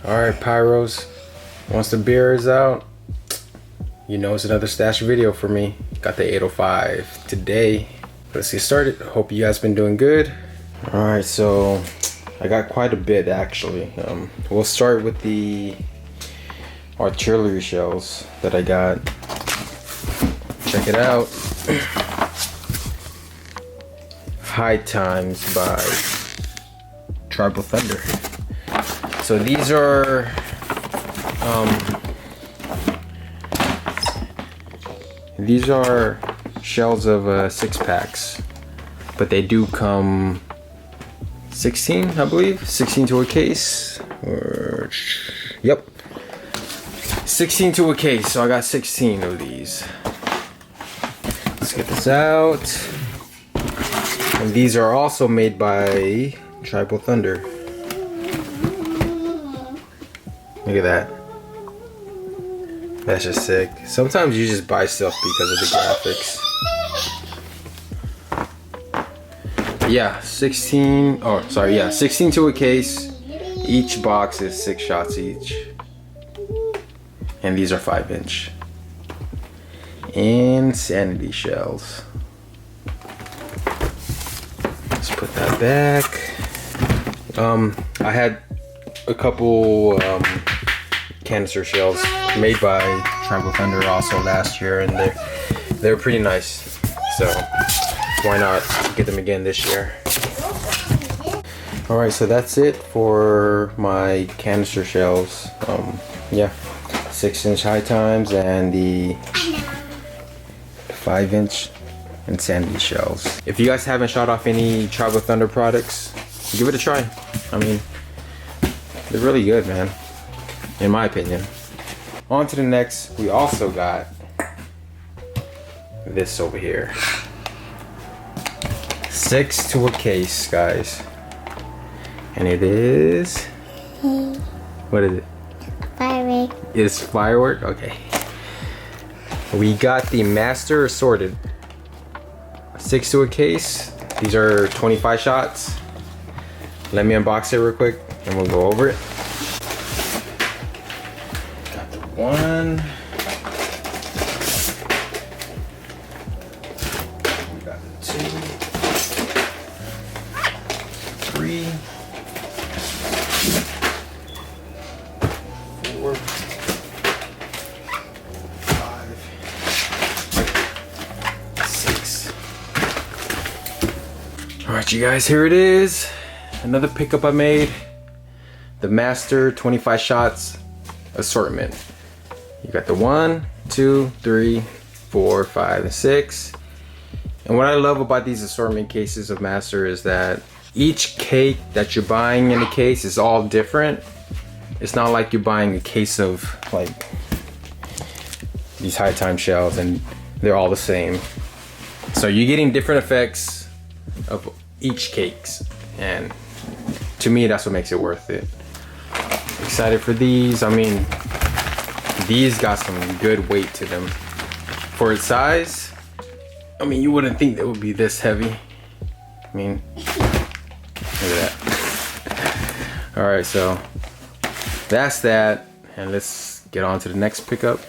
Alright, Pyros, once the beer is out, you know it's another stash video for me. Got the 805 today. Let's get started. Hope you guys been doing good. Alright, so I got quite a bit actually. We'll start with the artillery shells that I got. Check it out. High Times by Tribal Thunder. So these are shells of 6-packs, but they do come 16, I believe, 16 to a case. Yep, 16 to a case. So I got 16 of these. Let's get this out. And these are also made by Tribal Thunder. Look at that. That's just sick. Sometimes you just buy stuff because of the graphics. Yeah, 16 to a case. Each box is 6 shots each. And these are 5-inch. Insanity shells. Let's put that back. I had a couple canister shells made by Tribal Thunder also last year, and they're pretty nice. So why not get them again this year? Alright, so that's it for my canister shells. Yeah, 6-inch High Times and the 5-inch Insanity shells. If you guys haven't shot off any Tribal Thunder products, give it a try. I mean, they're really good, man, in my opinion. On to the next. We also got this over here. 6 to a case, guys. And it is... What is it? Firework. It's Firework? Okay. We got the Master Assorted. 6 to a case. These are 25 shots. Let me unbox it real quick and we'll go over it. Got the 1. We got the 2. 3. 4. 5. 6. Alright, you guys, here it is. Another pickup I made. The Master 25 shots assortment. You got the 1, 2, 3, 4, 5, and 6. And what I love about these assortment cases of Master is that each cake that you're buying in the case is all different. It's not like you're buying a case of like these High Time shells and they're all the same. So you're getting different effects of each cakes, and to me that's what makes it worth it. Excited for these. I mean, these got some good weight to them for its size. I mean, you wouldn't think they would be this heavy. I mean, look at that. All right, so that's that, and let's get on to the next pickup.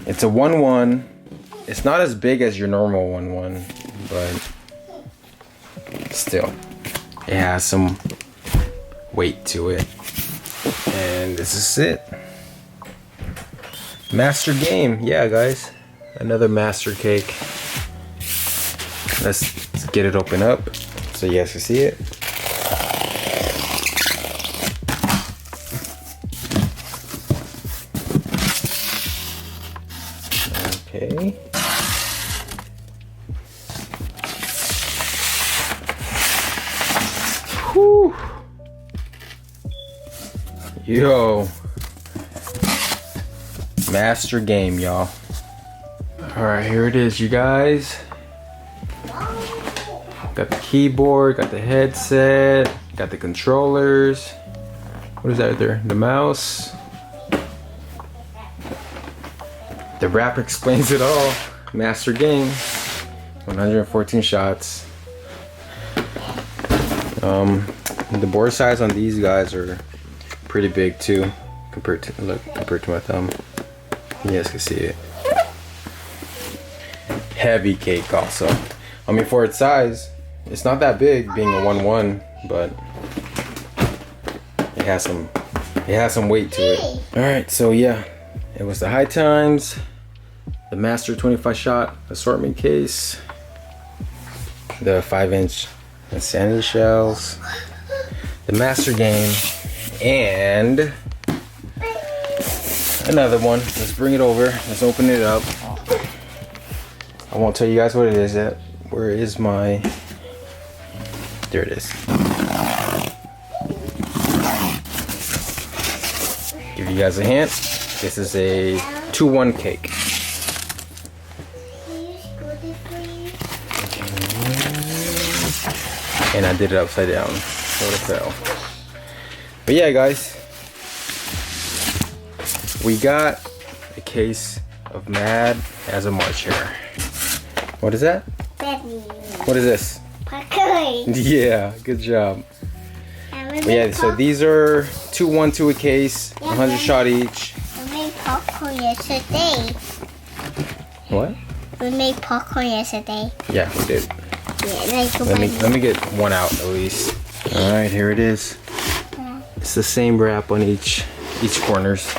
It's a 1-1. It's not as big as your normal 1-1, but still, it has some weight to it. And this is it. Master game. Yeah, guys, another Master cake. Let's get it open up so you guys can see it. Okay. Whew. Yo. Master game, y'all. Alright, here it is, you guys. Got the keyboard, got the headset, got the controllers. What is that there? The mouse. The wrapper explains it all. Master game. 114 shots. The bore size on these guys are pretty big too, compared to my thumb. You guys can see it. Heavy cake also. I mean, for its size, it's not that big, being a 1/1, but it has some weight to it. All right, so yeah, it was the High Times, the Master 25 shot assortment case, the 5-inch insanity shells, the Master game, and another one. Let's bring it over. Let's open it up. I won't tell you guys what it is yet. Where is my... There it is. Give you guys a hint. This is a 2-1 cake. And I did it upside down, so it fell. But yeah, guys, we got a case of Mad as a March Hare. What is that? What is this? Popcorn. Yeah, good job. But yeah, so these are 2-1 a case, 100 shot each. We made popcorn yesterday. What? We made popcorn yesterday. Yeah, we did. Yeah, Let me get one out at least. All right, here it is. It's the same wrap on each corners,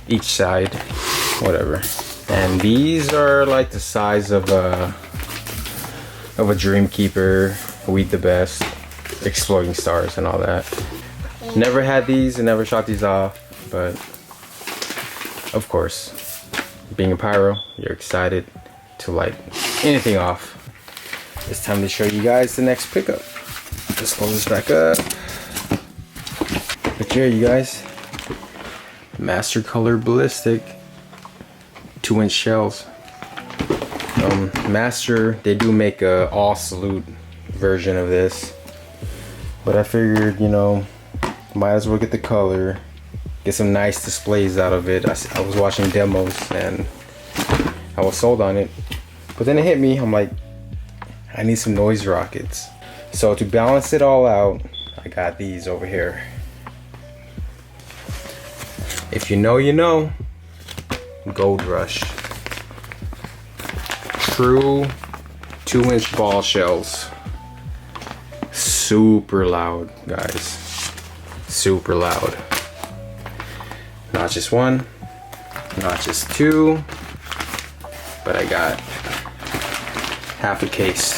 each side, whatever. And these are like the size of a Dreamkeeper, We Eat the Best, Exploding Stars, and all that. Never had these and never shot these off, but of course, being a pyro, you're excited to light anything off. It's time to show you guys the next pickup. Let's close this back up. But here, you guys, Master Color Ballistic 2-inch shells. Master, they do make a all salute version of this, but I figured, you know, might as well get the color, get some nice displays out of it. I was watching demos and I was sold on it, but then it hit me. I'm like, I need some noise rockets. So to balance it all out, I got these over here. If you know, you know. Gold Rush. True 2-inch ball shells. Super loud, guys. Super loud. Not just one, not just two, but I got half a case.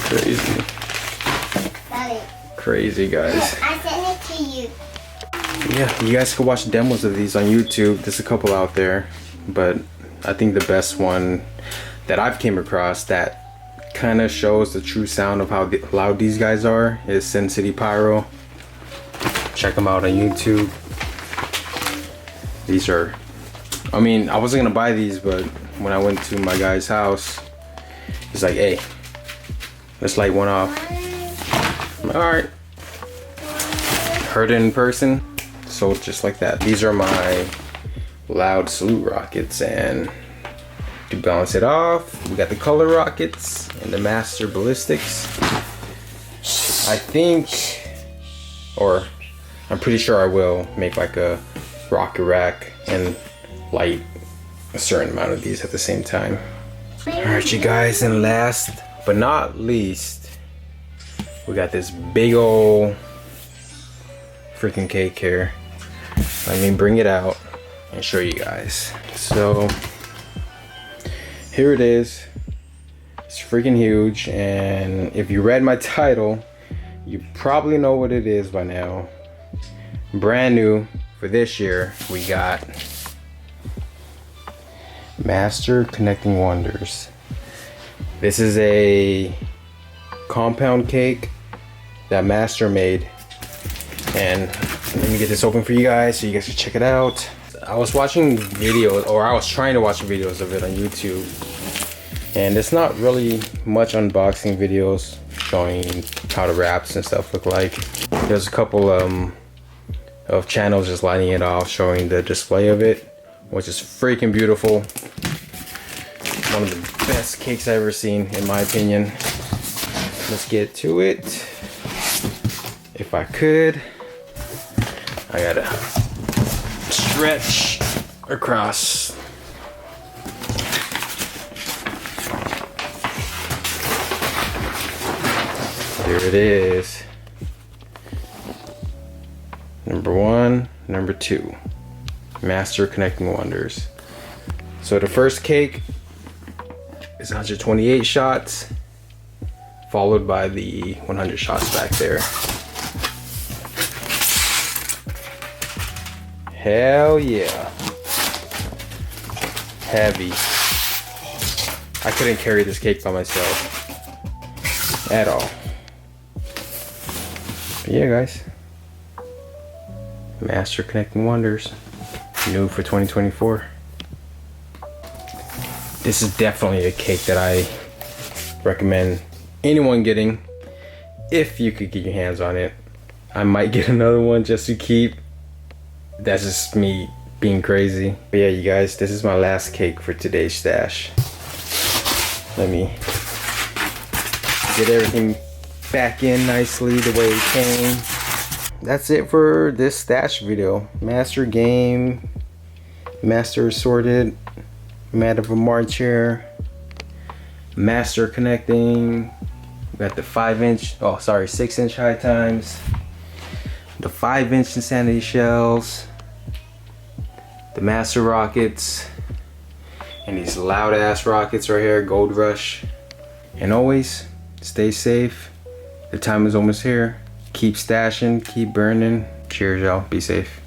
Crazy. Crazy, guys. I sent it to you. Yeah, you guys can watch demos of these on YouTube. There's a couple out there, but I think the best one that I've came across that kind of shows the true sound of how loud these guys are is Sin City Pyro. Check them out on YouTube. These are, I mean, I wasn't gonna buy these, but when I went to my guy's house, he's like, hey, let's light one off. I'm like, all right. Heard it in person, so just like that. These are my loud salute rockets, and to balance it off, we got the color rockets and the Master ballistics. I think, or I'm pretty sure I will make like a rocket rack and light a certain amount of these at the same time. All right, you guys, and last but not least, we got this big old freaking cake here. Let me bring it out and show you guys. So here it is. It's freaking huge, and if you read my title, you probably know what it is by now. Brand new for this year, we got Master Connecting Wonders. This is a compound cake that Master made, and let me get this open for you guys so you guys can check it out. I was watching videos, or I was trying to watch videos of it on YouTube, and it's not really much unboxing videos showing how the wraps and stuff look like. There's a couple of channels just lighting it off, showing the display of it, which is freaking beautiful. One of the best cakes I've ever seen, in my opinion. let's get to it. If I could, I gotta stretch across. Here it is. Number 1, number 2. Master Connecting Wonders. So the first cake is 128 shots, followed by the 100 shots back there. Hell yeah. Heavy. I couldn't carry this cake by myself at all. But yeah, guys. Master Connecting Wonders. New for 2024. This is definitely a cake that I recommend anyone getting if you could get your hands on it. I might get another one just to keep. That's just me being crazy. But yeah, you guys, this is my last cake for today's stash. Let me get everything back in nicely the way it came. That's it for this stash video. Master game, master assorted, mat of a March here, master connecting. We got the 6-inch high times, the 5-inch insanity shells, the master rockets, and these loud ass rockets right here, Gold Rush. And always stay safe. The time is almost here. Keep stashing, keep burning. Cheers, y'all. Be safe.